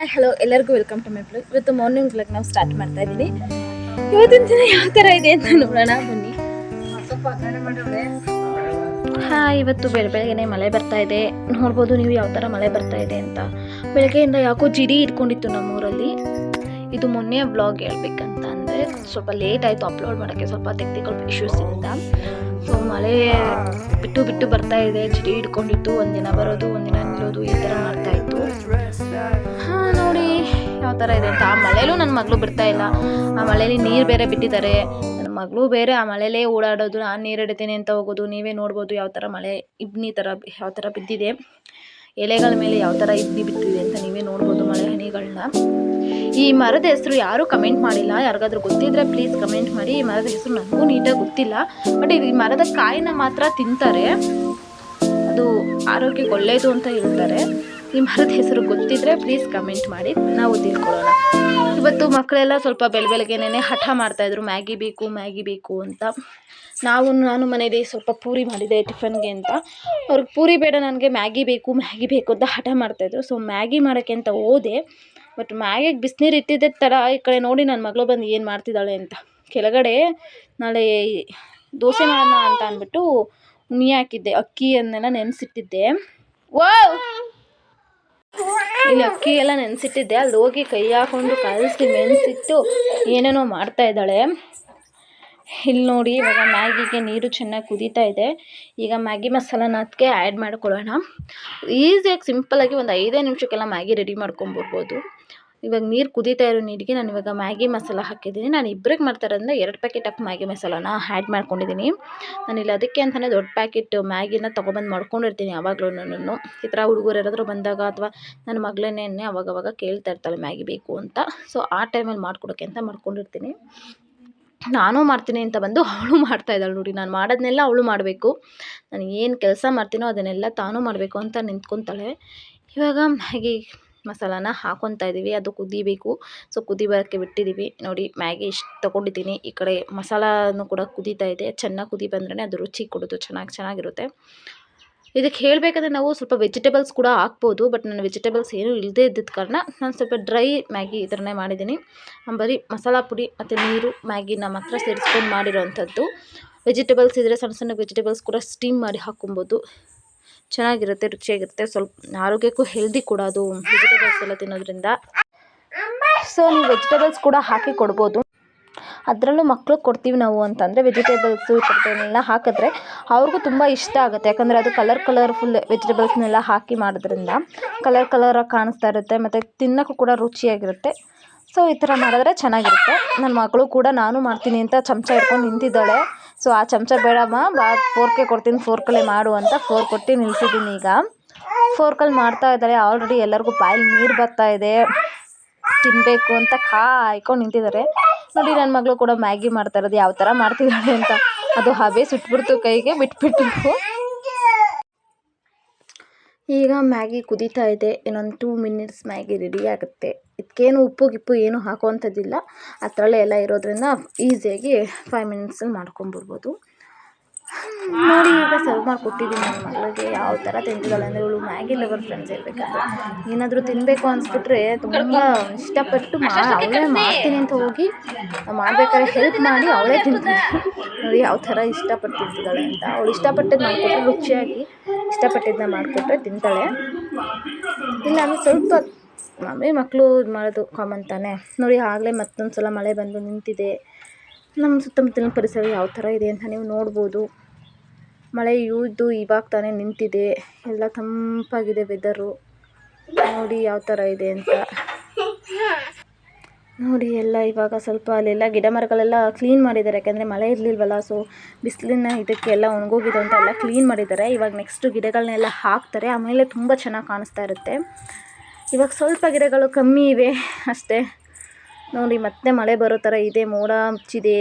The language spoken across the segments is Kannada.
ಹಲೋ, ಎಲ್ಲರಿಗೂ ವೆಲ್ಕಮ್ ಟು ಮೈ ಬ್ಲಾಗ್. ಇವತ್ತು ಮಾರ್ನಿಂಗ್ ಬ್ಲಾಗ್ ನಾವು ಸ್ಟಾರ್ಟ್ ಮಾಡ್ತಾ ಇದ್ದೀನಿ. ಇವತ್ತಿನ ದಿನ ಯಾವ ಥರ ಇದೆ ಅಂತ ನೋಡೋಣ ಬನ್ನಿ. ಇವತ್ತು ಬೆಳಗ್ಗೆನೆ ಮಳೆ ಬರ್ತಾ ಇದೆ. ನೋಡ್ಬೋದು ನೀವು ಯಾವ ಥರ ಮಳೆ ಬರ್ತಾ ಇದೆ ಅಂತ. ಬೆಳಗ್ಗೆಯಿಂದ ಯಾಕೋ ಜಿಡಿ ಇಟ್ಕೊಂಡಿತ್ತು ನಮ್ಮೂರಲ್ಲಿ. ಇದು ಮೊನ್ನೆ ಬ್ಲಾಗ್ ಹೇಳ್ಬೇಕಂತ ಅಂದರೆ ಸ್ವಲ್ಪ ಲೇಟ್ ಆಯಿತು ಅಪ್ಲೋಡ್ ಮಾಡೋಕ್ಕೆ, ಸ್ವಲ್ಪ ಟೆಕ್ನಿಕಲ್ ಇಶ್ಯೂಸ್ ಇಂದ. ಸೊ ಮಳೆ ಬಿಟ್ಟು ಬಿಟ್ಟು ಬರ್ತಾ ಇದೆ, ಜಿಡಿ ಹಿಡ್ಕೊಂಡಿತ್ತು. ಒಂದಿನ ಬರೋದು ಒಂದಿನ ನಿಲ್ಲೋದು ಈ ಥರ ಮಾಡ್ತಾ ಇತ್ತು. ನೋಡಿ ಯಾವ ಥರ ಇದೆ ಅಂತ. ಆ ಮಳೆಲೂ ನನ್ನ ಮಗಳು ಬಿಡ್ತಾ ಇಲ್ಲ. ಆ ಮಳೇಲಿ ನೀರು ಬೇರೆ ಬಿಟ್ಟಿದ್ದಾರೆ. ನನ್ನ ಮಗಳು ಬೇರೆ ಆ ಮಳೆಲೇ ಓಡಾಡೋದು, ನಾನು ನೀರು ಹಿಡಿತೀನಿ ಅಂತ ಹೋಗೋದು. ನೀವೇ ನೋಡ್ಬೋದು ಯಾವ ಥರ ಮಳೆ ಇಬ್ನಿ ಥರ ಯಾವ ಥರ ಬಿದ್ದಿದೆ, ಎಲೆಗಳ ಮೇಲೆ ಯಾವ ಥರ ಇಬ್ನಿ ಬಿದ್ದಿದೆ ಅಂತ ನೀವೇ ನೋಡ್ಬೋದು ಮಳೆ ಹನಿಗಳನ್ನ. ಈ ಮರದ ಹೆಸರು ಯಾರೂ ಕಮೆಂಟ್ ಮಾಡಿಲ್ಲ. ಯಾರಿಗಾದ್ರೂ ಗೊತ್ತಿದ್ರೆ ಪ್ಲೀಸ್ ಕಮೆಂಟ್ ಮಾಡಿ. ಈ ಮರದ ಹೆಸರು ನನಗೂ ನೀಟಾಗಿ ಗೊತ್ತಿಲ್ಲ, ಬಟ್ ಈ ಮರದ ಕಾಯಿನ ಮಾತ್ರ ತಿಂತಾರೆ, ಅದು ಆರೋಗ್ಯಕ್ಕೆ ಒಳ್ಳೆಯದು ಅಂತ ಹೇಳ್ತಾರೆ. ಈ ಮರದ ಹೆಸರು ಗೊತ್ತಿದ್ರೆ ಪ್ಲೀಸ್ ಕಮೆಂಟ್ ಮಾಡಿ, ನಾವು ತಿಳ್ಕೊಳ್ಳೋಣ. ಇವತ್ತು ಮಕ್ಕಳೆಲ್ಲ ಸ್ವಲ್ಪ ಬೆಳಗ್ಗೆನೇ ಹಠ ಮಾಡ್ತಾಯಿದ್ರು, ಮ್ಯಾಗಿ ಬೇಕು ಅಂತ. ನಾನು ಮನೇಲಿ ಸ್ವಲ್ಪ ಪೂರಿ ಮಾಡಿದೆ ಟಿಫನ್ಗೆ ಅಂತ. ಅವ್ರಿಗೆ ಪೂರಿ ಬೇಡ, ನನಗೆ ಮ್ಯಾಗಿ ಬೇಕು ಅಂತ ಹಠ ಮಾಡ್ತಾಯಿದ್ರು. ಸೊ ಮ್ಯಾಗಿ ಮಾಡೋಕ್ಕೆ ಅಂತ ಹೋದೆ, ಬಟ್ ಮ್ಯಾಗಿಗೆ ಬಿಸಿನೀರು ಇಟ್ಟಿದ್ದ ಥರ ಈ ಕಡೆ ನೋಡಿ ನನ್ನ ಮಗಳು ಬಂದು ಏನು ಮಾಡ್ತಿದ್ದಾಳೆ ಅಂತ. ಕೆಳಗಡೆ ನಾಳೆ ದೋಸೆ ಮಾಡೋಣ ಅಂತ ಅಂದ್ಬಿಟ್ಟು ಉಣಿ ಹಾಕಿದ್ದೆ, ಅಕ್ಕಿಯನ್ನೆಲ್ಲ ನೆನೆಸಿಟ್ಟಿದ್ದೆ. ಇಲ್ಲಿ ಅಕ್ಕಿ ಎಲ್ಲ ನೆನೆಸಿಟ್ಟಿದ್ದೆ, ಅಲ್ಲಿ ಹೋಗಿ ಕೈ ಹಾಕೊಂಡು ಕಲಸಿ ಮೆಣಸಿಟ್ಟು ಏನೇನೋ ಮಾಡ್ತಾ ಇದ್ದಾಳೆ. ಇಲ್ಲಿ ನೋಡಿ ಇವಾಗ ಮ್ಯಾಗಿಗೆ ನೀರು ಚೆನ್ನಾಗಿ ಕುದೀತಾ ಇದೆ. ಈಗ ಮ್ಯಾಗಿ ಮಸಾಲಾನ ಅದಕ್ಕೆ ಆ್ಯಡ್ ಮಾಡ್ಕೊಳ್ಳೋಣ. ಈಸಿಯಾಗಿ ಸಿಂಪಲ್ಲಾಗಿ ಒಂದು 5 ನಿಮಿಷಕ್ಕೆಲ್ಲ ಮ್ಯಾಗಿ ರೆಡಿ ಮಾಡ್ಕೊಂಬರ್ಬೋದು. ಇವಾಗ ನೀರು ಕುದೀತಾ ಇರೋ ನೀರಿಗೆ ನಾನು ಇವಾಗ ಮ್ಯಾಗಿ ಮಸಾಲ ಹಾಕಿದ್ದೀನಿ. ನಾನು ಇಬ್ಬರಿಗೆ ಮಾಡ್ತಾರಂದರೆ 2 ಪ್ಯಾಕೆಟ್ ಆಫ್ ಮ್ಯಾಗಿ ಮಸಾಲಾನ ಆ್ಯಡ್ ಮಾಡ್ಕೊಂಡಿದ್ದೀನಿ. ನಾನಿಲ್ಲಿ ಅದಕ್ಕೆ ಅಂತಲೇ ದೊಡ್ಡ ಪ್ಯಾಕೆಟ್ ಮ್ಯಾಗಿನ ತೊಗೊಬಂದು ಮಾಡ್ಕೊಂಡಿರ್ತೀನಿ ಯಾವಾಗಲೂ. ಈ ಥರ ಹುಡುಗರು ಯಾರಾದರೂ ಬಂದಾಗ ಅಥವಾ ನನ್ನ ಮಗಳನ್ನೇ ಅವಾಗವಾಗ ಕೇಳ್ತಾ ಇರ್ತಾಳೆ ಮ್ಯಾಗಿ ಬೇಕು ಅಂತ. ಸೊ ಆ ಟೈಮಲ್ಲಿ ಮಾಡ್ಕೊಡೋಕ್ಕೆ ಅಂತ ಮಾಡ್ಕೊಂಡಿರ್ತೀನಿ. ನಾನು ಮಾಡ್ತೀನಿ ಅಂತ ಬಂದು ಅವಳು ಮಾಡ್ತಾಯಿದ್ದಾಳೆ ನೋಡಿ. ನಾನು ಮಾಡೋದನ್ನೆಲ್ಲ ಅವಳು ಮಾಡಬೇಕು, ನಾನು ಏನು ಕೆಲಸ ಮಾಡ್ತೀನೋ ಅದನ್ನೆಲ್ಲ ತಾನೂ ಮಾಡಬೇಕು ಅಂತ ನಿಂತ್ಕೊತಾಳೆ. ಇವಾಗ ಮ್ಯಾಗಿ ಮಸಾಲಾನ ಹಾಕ್ಕೊತಾ ಇದ್ದೀವಿ, ಅದು ಕುದಿಬೇಕು. ಸೊ ಕುದಿ ಬರೋಕ್ಕೆ ಬಿಟ್ಟಿದ್ದೀವಿ. ನೋಡಿ ಮ್ಯಾಗಿ ಇಷ್ಟು ತೊಗೊಂಡಿದ್ದೀನಿ. ಈ ಕಡೆ ಮಸಾಲಾನು ಕೂಡ ಕುದೀತಾ ಇದೆ. ಚೆನ್ನಾಗಿ ಕುದಿ ಬಂದ್ರೇ ಅದು ರುಚಿ ಕೊಡೋದು ಚೆನ್ನಾಗಿರುತ್ತೆ. ಇದಕ್ಕೆ ಹೇಳಬೇಕಂದ್ರೆ ನಾವು ಸ್ವಲ್ಪ ವೆಜಿಟೇಬಲ್ಸ್ ಕೂಡ ಹಾಕ್ಬೋದು, ಬಟ್ ನಾನು ವೆಜಿಟೇಬಲ್ಸ್ ಏನೂ ಇಲ್ಲದೇ ಇದ್ದಿದ್ದ ಕಾರಣ ನಾನು ಸ್ವಲ್ಪ ಡ್ರೈ ಮ್ಯಾಗಿ ಈ ಥರನೇ ಮಾಡಿದ್ದೀನಿ. ಬರೀ ಮಸಾಲ ಪುಡಿ ಮತ್ತು ನೀರು ಮ್ಯಾಗಿನ ಮಾತ್ರ ಸೇರಿಸ್ಕೊಂಡು ಮಾಡಿರೋವಂಥದ್ದು. ವೆಜಿಟೇಬಲ್ಸ್ ಇದ್ದರೆ ಸಣ್ಣ ವೆಜಿಟೇಬಲ್ಸ್ ಕೂಡ ಸ್ಟೀಮ್ ಮಾಡಿ ಹಾಕ್ಕೊಬೋದು, ಚೆನ್ನಾಗಿರುತ್ತೆ, ರುಚಿಯಾಗಿರುತ್ತೆ. ಸ್ವಲ್ಪ ಆರೋಗ್ಯಕ್ಕೂ ಹೆಲ್ದಿ ಕೂಡ ಅದು ವೆಜಿಟೇಬಲ್ಸ್ ಎಲ್ಲ ತಿನ್ನೋದ್ರಿಂದ. ಸೊ ನೀವು ವೆಜಿಟೇಬಲ್ಸ್ ಕೂಡ ಹಾಕಿ ಕೊಡ್ಬೋದು. ಅದರಲ್ಲೂ ಮಕ್ಳಿಗೆ ಕೊಡ್ತೀವಿ ನಾವು ಅಂತಂದರೆ ವೆಜಿಟೇಬಲ್ಸು ಈ ಥರದ್ದನ್ನೆಲ್ಲ ಹಾಕಿದ್ರೆ ಅವ್ರಿಗೂ ತುಂಬ ಇಷ್ಟ ಆಗುತ್ತೆ. ಯಾಕಂದರೆ ಅದು ಕಲರ್ಫುಲ್ ವೆಜಿಟೇಬಲ್ಸ್ನೆಲ್ಲ ಹಾಕಿ ಮಾಡೋದ್ರಿಂದ ಕಲರಾಗಿ ಕಾಣಿಸ್ತಾ ಇರುತ್ತೆ, ಮತ್ತು ತಿನ್ನೋಕ್ಕೂ ಕೂಡ ರುಚಿಯಾಗಿರುತ್ತೆ. ಸೊ ಈ ಥರ ಮಾಡಿದ್ರೆ ಚೆನ್ನಾಗಿರುತ್ತೆ. ನನ್ನ ಮಗಳು ಕೂಡ ನಾನು ಮಾಡ್ತೀನಿ ಅಂತ ಚಮಚ ಹಿಡ್ಕೊಂಡು ನಿಂತಿದ್ದಾಳೆ. ಸೊ ಆ ಚಮಚ ಬೇಡಮ್ಮ, ಫೋರ್ಕೆ ಕೊಡ್ತೀನಿ, ಫೋರ್ಕಲ್ಲೇ ಮಾಡು ಅಂತ ಫೋರ್ಕ್ ಕೊಟ್ಟು ನಿಲ್ಲಿಸಿದ್ದೀನಿ. ಈಗ ಫೋರ್ಕಲ್ಲಿ ಮಾಡ್ತಾ ಇದ್ದಾಳೆ. ಆಲ್ರೆಡಿ ಎಲ್ಲರಿಗೂ ಬಾಯಲ್ಲಿ ನೀರು ಬರ್ತಾ ಇದೆ, ತಿನ್ನಬೇಕು ಅಂತ ಕಾಯ್ಕೊಂಡು ನಿಂತಿದ್ದಾರೆ. ನೋಡಿ ನನ್ನ ಮಗಳು ಕೂಡ ಮ್ಯಾಗಿ ಮಾಡ್ತಾ ಇರೋದು ಯಾವ ಥರ ಮಾಡ್ತಿದ್ದಾಳೆ ಅಂತ. ಅದು ಹಬೆ ಸುಟ್ಬಿಡ್ತು ಕೈಗೆ, ಬಿಟ್ಬಿಟ್ಟು. ಈಗ ಮ್ಯಾಗಿ ಕುದೀತಾ ಇದೆ. ಇನ್ನೊಂದು 2 ಮಿನಿಟ್ಸ್ ಮ್ಯಾಗಿ ರೆಡಿ ಆಗುತ್ತೆ. ಇದಕ್ಕೇನು ಉಪ್ಪು ಗಿಪ್ಪು ಏನು ಹಾಕುವಂಥದ್ದಿಲ್ಲ, ಅದರಲ್ಲೇ ಎಲ್ಲ ಇರೋದ್ರಿಂದ ಈಸಿಯಾಗಿ 5 ಮಿನಿಟ್ಸಲ್ಲಿ ಮಾಡ್ಕೊಂಬರ್ಬೋದು. ನೋಡಿ ಈಗ ಸರ್ವ್ ಮಾಡಿಕೊಟ್ಟಿದ್ದೀನಿ ನನ್ನ ಮಗಳಿಗೆ. ಯಾವ ಥರ ತಿಂತಿದ್ದಾಳೆ ಅಂದರೆ, ಇವಳು ಮ್ಯಾಗಿ ಲವರ್ ಫ್ರೆಂಡ್ಸ್ ಇರಬೇಕಂದ್ರೆ ಏನಾದರೂ ತಿನ್ನಬೇಕು ಅನಿಸ್ಬಿಟ್ರೆ ತುಂಬ ಇಷ್ಟಪಟ್ಟು ಅವಳೇ ಮಾಡ್ತೀನಿ ಅಂತ ಹೋಗಿ ಮಾಡ್ಬೇಕಾದ್ರೆ ಹೆಲ್ಪ್ ಮಾಡಿ ಅವಳೇ ತಿಂತಾಳೆ. ನೋಡಿ ಯಾವ ಥರ ಇಷ್ಟಪಟ್ಟು ತಿಂತಿದ್ದಾಳೆ ಅಂತ. ಅವಳು ಇಷ್ಟಪಟ್ಟಿದ್ದು ಮಾಡಿಕೊಟ್ರೆ, ರುಚಿಯಾಗಿ ಇಷ್ಟಪಟ್ಟಿದ್ದನ್ನ ಮಾಡಿಕೊಟ್ರೆ ತಿಂತಾಳೆ. ಇಲ್ಲ ಅಂದರೆ ಸ್ವಲ್ಪ ಮಕ್ಕಳು ಇದು ಮಾಡೋದು ಕಾಮನ್ ತಾನೇ. ನೋಡಿ ಆಗಲೇ ಮತ್ತೊಂದು ಸಲ ಮಳೆ ಬಂದು ನಿಂತಿದೆ. ನಮ್ಮ ಸುತ್ತಮುತ್ತಲಿನ ಪರಿಸರ ಯಾವ ಥರ ಇದೆ ಅಂತ ನೀವು ನೋಡ್ಬೋದು. ಮಳೆ ಇವಾಗ ತಾನೇ ನಿಂತಿದೆ, ಎಲ್ಲ ತಂಪಾಗಿದೆ ವೆದರು. ನೋಡಿ ಯಾವ ಥರ ಇದೆ ಅಂತ. ನೋಡಿ ಎಲ್ಲ ಇವಾಗ ಸ್ವಲ್ಪ ಅಲ್ಲೆಲ್ಲ ಗಿಡ ಮರಗಳೆಲ್ಲ ಕ್ಲೀನ್ ಮಾಡಿದ್ದಾರೆ, ಯಾಕಂದರೆ ಮಳೆ ಇರಲಿಲ್ವಲ್ಲ. ಸೊ ಬಿಸಿಲಿನ ಇದಕ್ಕೆಲ್ಲ ಒಣಗೋಗಿದೆ ಅಂತ ಎಲ್ಲ ಕ್ಲೀನ್ ಮಾಡಿದ್ದಾರೆ. ಇವಾಗ ನೆಕ್ಸ್ಟು ಗಿಡಗಳನ್ನೆಲ್ಲ ಹಾಕ್ತಾರೆ, ಆಮೇಲೆ ತುಂಬ ಚೆನ್ನಾಗಿ ಕಾಣಿಸ್ತಾ ಇರುತ್ತೆ. ಇವಾಗ ಸ್ವಲ್ಪ ಗಿಡಗಳು ಕಮ್ಮಿ ಇವೆ ಅಷ್ಟೇ. ನೋಡಿ ಮತ್ತೆ ಮಳೆ ಬರೋ ಥರ ಇದೆ, ಮೋಡ ಮುಚ್ಚಿದೆ.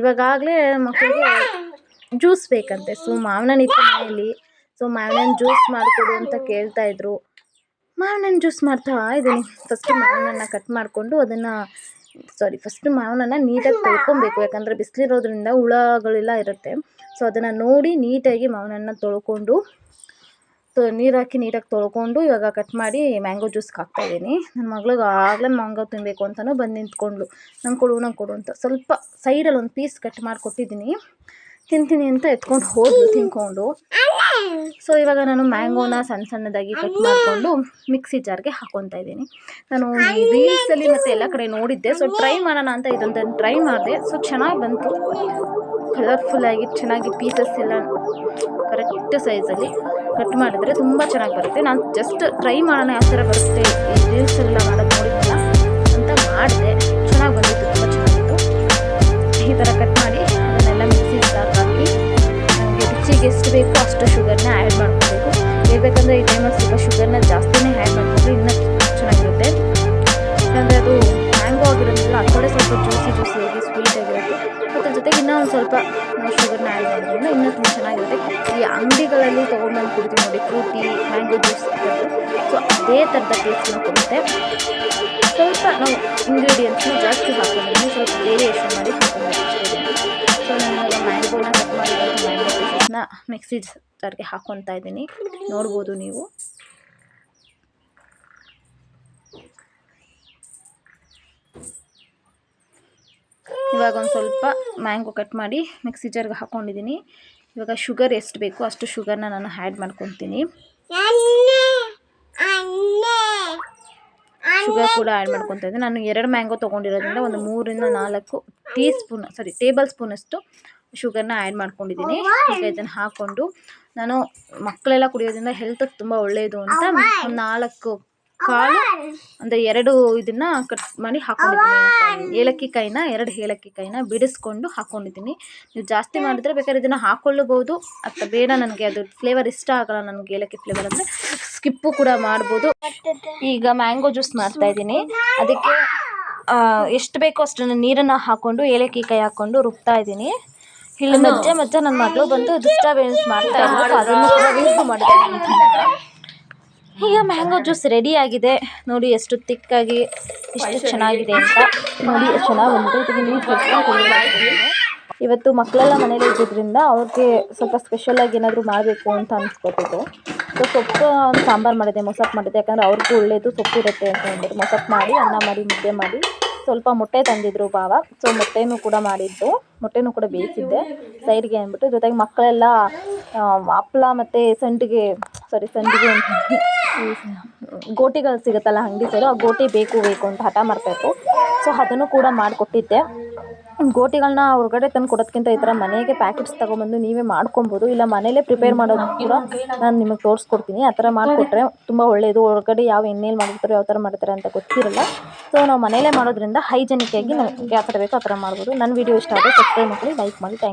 ಇವಾಗಲೇ ಮಕ್ಕಳಿಗೆ ಜ್ಯೂಸ್ ಬೇಕಂತೆ. ಸೊ ಮಾವಿನ ಇತ್ತು ಮನೆಯಲ್ಲಿ. ಸೊ ಮಾವಿನ ಜ್ಯೂಸ್ ಮಾಡಿಕೊಡು ಅಂತ ಕೇಳ್ತಾಯಿದ್ರು. ಮಾವಿನ ಜ್ಯೂಸ್ ಮಾಡ್ತಾ ಇದ್ದೀನಿ. ಫಸ್ಟು ಮಾವಿನನ್ನು ಕಟ್ ಮಾಡಿಕೊಂಡು ಫಸ್ಟು ಮಾವಿನನ್ನು ನೀಟಾಗಿ ತೊಳ್ಕೊಬೇಕು, ಯಾಕಂದರೆ ಬಿಸಿಲಿರೋದ್ರಿಂದ ಹುಳಗಳೆಲ್ಲ ಇರುತ್ತೆ. ಸೊ ಅದನ್ನು ನೋಡಿ ನೀಟಾಗಿ ಮಾವಿನನ್ನು ನೀರು ಹಾಕಿ ನೀಟಾಗಿ ತೊಳ್ಕೊಂಡು ಇವಾಗ ಕಟ್ ಮಾಡಿ ಮ್ಯಾಂಗೋ ಜ್ಯೂಸ್ಗೆ ಹಾಕ್ತಾಯಿದ್ದೀನಿ. ನನ್ನ ಮಗಳಿಗೆ ಆಗಲೇ ಮ್ಯಾಂಗೋ ತಿನ್ನಬೇಕು ಅಂತಲೂ ಬಂದು ನಿಂತ್ಕೊಂಡ್ಳು, ನಂಗೆ ಕೊಡು ಅಂತ. ಸ್ವಲ್ಪ ಸೈಡಲ್ಲಿ ಒಂದು ಪೀಸ್ ಕಟ್ ಮಾಡಿ ಕೊಟ್ಟಿದ್ದೀನಿ, ತಿಂತೀನಿ ಅಂತ ಎತ್ಕೊಂಡು ಹೋದ್ಲು ತಿನ್ಕೊಂಡು. ಸೊ ಇವಾಗ ನಾನು ಮ್ಯಾಂಗೋನ ಸಣ್ಣದಾಗಿ ಕಟ್ ಮಾಡಿಕೊಂಡು ಮಿಕ್ಸಿ ಜಾರ್ಗೆ ಹಾಕ್ಕೊತಾ ಇದ್ದೀನಿ. ನಾನು ಈ ರೀಲ್ಸಲ್ಲಿ ಮತ್ತು ಎಲ್ಲ ಕಡೆ ನೋಡಿದ್ದೆ, ಸೊ ಟ್ರೈ ಮಾಡೋಣ ಅಂತ ಇದೊಂದು ಟ್ರೈ ಮಾಡಿದೆ. ಸೊ ಚೆನ್ನಾಗಿ ಬಂತು, ಕಲರ್ಫುಲ್ಲಾಗಿ ಚೆನ್ನಾಗಿ ಪೀಸಸ್ ಎಲ್ಲ ಕರೆಕ್ಟ್ ಸೈಜಲ್ಲಿ ಕಟ್ ಮಾಡಿದ್ರೆ ತುಂಬ ಚೆನ್ನಾಗಿ ಬರುತ್ತೆ. ನಾನು ಜಸ್ಟ್ ಟ್ರೈ ಮಾಡೋಣ ಯಾವ ಥರ ಬರುತ್ತೆ, ಈ ರೀಲ್ಸೆಲ್ಲ ಮಾಡೋದು ನೋಡಿದ್ದಲ್ಲ ಅಂತ ಮಾಡಿದೆ. ಚೆನ್ನಾಗಿ ಬಂದಿತ್ತು, ತುಂಬ ಚೆನ್ನಾಗಿತ್ತು. ಈ ಥರ ಕಟ್ ಮಾಡಿ ಅದನ್ನೆಲ್ಲ ಮಿಕ್ಸಿ ಜಾರ್ಗೆ ಹಾಕಿ ನಮಗೆ ರುಚಿಗೆ ಎಷ್ಟು ಬೇಕೋ ಅಷ್ಟು ಶುಗರ್ನ ಆ್ಯಡ್ ಮಾಡ್ಕೋಬೇಕು. ಬೇಕಂದರೆ ಈ ಟೈಮಲ್ಲಿ ಸ್ವಲ್ಪ ಶುಗರ್ನ ಜಾಸ್ತಿನೇ ಆ್ಯಡ್ ಮಾಡಿಕೊಂಡ್ರೆ ಇನ್ನೂ ಚೆನ್ನಾಗಿರುತ್ತೆ. ಯಾಕಂದರೆ ಅದು ಮ್ಯಾಂಗೋ ಆಗಿರೋದ್ರಿಂದ ಆ ಕಡೆ ಸ್ವಲ್ಪ ಜ್ಯೂಸಿಯಾಗಿ ಸ್ವೀಟ್ ಆಗಿರುತ್ತೆ, ಮತ್ತು ಜೊತೆಗೆ ಇನ್ನೂ ಒಂದು ಸ್ವಲ್ಪ ನಾವು ಶುಗರ್ನ ಆ್ಯಡ್ ಮಾಡೋದ್ರಿಂದ ಇನ್ನೂ ತುಂಬ ಚೆನ್ನಾಗಿರುತ್ತೆ. ಈ ಅಂಗಡಿಗಳಲ್ಲಿ ತೊಗೊಂಡ್ಬಂದು ಕುಡಿತೀವಿ ನೋಡಿ, ಫ್ರೂಟಿ ಮ್ಯಾಂಗೋ ಜ್ಯೂಸ್ ಇರೋದು, ಸೊ ಅದೇ ಥರದ ಟೇಸ್ಟ್ನ ಕೊಡುತ್ತೆ. ಸ್ವಲ್ಪ ನಾವು ಇಂಗ್ರೀಡಿಯೆಂಟ್ಸ್ನ ಜಾಸ್ತಿ ಹಾಕೊಂಡಿದ್ದೀನಿ, ಸ್ವಲ್ಪ ವೇರಿಯೇಷನ್ ಮಾಡಿ ಹಾಕೊಂಡಿದ್ದೀನಿ. ಸೊ ನಾನು ಮ್ಯಾಂಗೋನ ಕಟ್ ಮಾಡಿರೋ ಮ್ಯಾಂಗೋ ಪೀಸಸ್ನ ಮಿಕ್ಸಿ ಜಾರ್ಗೆ ಹಾಕ್ಕೊತಾ ಇದ್ದೀನಿ, ನೋಡ್ಬೋದು ನೀವು. ಇವಾಗ ಒಂದು ಸ್ವಲ್ಪ ಮ್ಯಾಂಗೋ ಕಟ್ ಮಾಡಿ ಮಿಕ್ಸಿ ಜಾರ್ಗೆ ಹಾಕ್ಕೊಂಡಿದ್ದೀನಿ. ಇವಾಗ ಶುಗರ್ ಎಷ್ಟು ಬೇಕೋ ಅಷ್ಟು ಶುಗರ್ನ ನಾನು ಆ್ಯಡ್ ಮಾಡ್ಕೊತೀನಿ. ಶುಗರ್ ಕೂಡ ಆ್ಯಡ್ ಮಾಡ್ಕೊತಾ ಇದ್ದೀನಿ. ನಾನು 2 ಮ್ಯಾಂಗೋ ತೊಗೊಂಡಿರೋದ್ರಿಂದ ಒಂದು 3 ಇಂದ 4 ಟೇಬಲ್ ಸ್ಪೂನಷ್ಟು ಶುಗರ್ನ ಆ್ಯಡ್ ಮಾಡ್ಕೊಂಡಿದ್ದೀನಿ. ಈಗ ಇದನ್ನು ಹಾಕ್ಕೊಂಡು ನಾನು ಮಕ್ಕಳೆಲ್ಲ ಕುಡಿಯೋದ್ರಿಂದ ಹೆಲ್ತಿಗೆ ತುಂಬ ಒಳ್ಳೆಯದು ಅಂತ ಒಂದು 4 ಕಾಳು ಅಂದರೆ 2 ಇದನ್ನು ಕಟ್ ಮಾಡಿ ಹಾಕ್ಕೊಂಡಿದ್ದೀನಿ. ಏಲಕ್ಕಿಕಾಯಿನ 2 ಏಲಕ್ಕಿಕಾಯಿನ ಬಿಡಿಸ್ಕೊಂಡು ಹಾಕ್ಕೊಂಡಿದ್ದೀನಿ. ನೀವು ಜಾಸ್ತಿ ಮಾಡಿದ್ರೆ ಬೇಕಾದ್ರೆ ಇದನ್ನು ಹಾಕ್ಕೊಳ್ಳಬಹುದು, ಅಥವಾ ಬೇಡ ನನಗೆ ಅದು ಫ್ಲೇವರ್ ಇಷ್ಟ ಆಗಲ್ಲ, ನನಗೆ ಏಲಕ್ಕಿ ಫ್ಲೇವರ್ ಅಂದರೆ ಸ್ಕಿಪ್ಪು ಕೂಡ ಮಾಡ್ಬೋದು. ಈಗ ಮ್ಯಾಂಗೋ ಜ್ಯೂಸ್ ಮಾಡ್ತಾಯಿದ್ದೀನಿ, ಅದಕ್ಕೆ ಎಷ್ಟು ಬೇಕೋ ಅಷ್ಟನ್ನು ನೀರನ್ನು ಹಾಕ್ಕೊಂಡು ಏಲಕ್ಕಿಕಾಯಿ ಹಾಕ್ಕೊಂಡು ರುಬ್ತಾ ಇದ್ದೀನಿ. ಇಲ್ಲಿ ಮಧ್ಯ ನನ್ನ ಮಗಳು ಬಂದು ಡಿಸ್ಟರ್ಬೆನ್ಸ್ ಮಾಡ್ತಾ ಇದ್ರು, ಅದನ್ನು ಕೂಡ ವೀಡಿಯೋ ಮಾಡಿದ್ದೀನಿ. ಈಗ ಮ್ಯಾಂಗೋ ಜ್ಯೂಸ್ ರೆಡಿ ಆಗಿದೆ ನೋಡಿ, ಎಷ್ಟು ತಿಕ್ಕಾಗಿ ಎಷ್ಟು ಚೆನ್ನಾಗಿದೆ ಅಂತ ನೋಡಿ, ಎಷ್ಟು ಚೆನ್ನಾಗಿ ಬಂದಿದೆ. ನೀರು ಇವತ್ತು ಮಕ್ಕಳೆಲ್ಲ ಮನೇಲಿ ಇದ್ದಿದ್ದರಿಂದ ಅವ್ರಿಗೆ ಸ್ವಲ್ಪ ಸ್ಪೆಷಲಾಗಿ ಏನಾದರೂ ಮಾಡಬೇಕು ಅಂತ ಅನಿಸ್ಕೊತಿದ್ದು. ಸೊ ಸೊಪ್ಪು ಸಾಂಬಾರು ಮಾಡಿದೆ, ಮೊಸಪ್ಪು ಮಾಡಿದೆ, ಯಾಕಂದರೆ ಅವ್ರಿಗೂ ಒಳ್ಳೆಯದು ಸೊಪ್ಪಿರುತ್ತೆ ಅಂತ ಅಂದ್ಬಿಟ್ಟು ಮೊಸಪ್ಪು ಮಾಡಿ, ಅನ್ನ ಮಾಡಿ, ಮುದ್ದೆ ಮಾಡಿ, ಸ್ವಲ್ಪ ಮೊಟ್ಟೆ ತಂದಿದ್ರು ಭಾವ, ಸೊ ಮೊಟ್ಟೆನೂ ಕೂಡ ಮಾಡಿದ್ದು, ಮೊಟ್ಟೆನೂ ಕೂಡ ಬೇಯಿಸಿದ್ದೆ ಸೈಡ್ಗೆ ಅಂದ್ಬಿಟ್ಟು. ಜೊತೆಗೆ ಮಕ್ಕಳೆಲ್ಲ ಹಪ್ಪಳ ಮತ್ತು ಸಂಡಿಗೆ ಗೋಟಿಗಳು ಸಿಗುತ್ತಲ್ಲ ಅಂಗಡಿ ಸೈಡು, ಆ ಗೋಟಿ ಬೇಕು ಅಂತ ಹಠ ಮಾಡ್ತಾಯಿತ್ತು. ಸೊ ಅದನ್ನು ಕೂಡ ಮಾಡಿಕೊಟ್ಟಿದ್ದೆ. ಗೋಟಿಗಳನ್ನ ಹೊರಗಡೆ ತಂದು ಕೊಡೋದಕ್ಕಿಂತ ಈ ಥರ ಮನೆಗೆ ಪ್ಯಾಕೆಟ್ಸ್ ತೊಗೊಂಬಂದು ನೀವೇ ಮಾಡ್ಕೊಬೋದು, ಇಲ್ಲ ಮನೇಲೇ ಪ್ರಿಪೇರ್ ಮಾಡೋದು ಕೂಡ ನಾನು ನಿಮಗೆ ತೋರಿಸ್ಕೊಡ್ತೀನಿ. ಆ ಥರ ಮಾಡಿಕೊಟ್ರೆ ತುಂಬ ಒಳ್ಳೆಯದು. ಹೊರಗಡೆ ಯಾವ ಎಣ್ಣೆಯಲ್ಲಿ ಮಾಡಿರ್ತಾರೋ ಯಾವ ಥರ ಮಾಡ್ತಾರೆ ಅಂತ ಗೊತ್ತಿರಲ್ಲ. ಸೊ ನಾವು ಮನೇಲೇ ಮಾಡೋದ್ರಿಂದ ಹೈಜೆನಿಕ್ಕಾಗಿ ನಮಗೆ ಯಾವ ಥರ ಬೇಕೋ ಆ ಥರ ಮಾಡ್ಬೋದು. ನನ್ನ ವೀಡಿಯೋ ಇಷ್ಟ ಆದರೆ ಸಬ್ಸ್ಕ್ರೈಬ್ ಮಾಡಿ, ಲೈಕ್ ಮಾಡಿ. Thank you.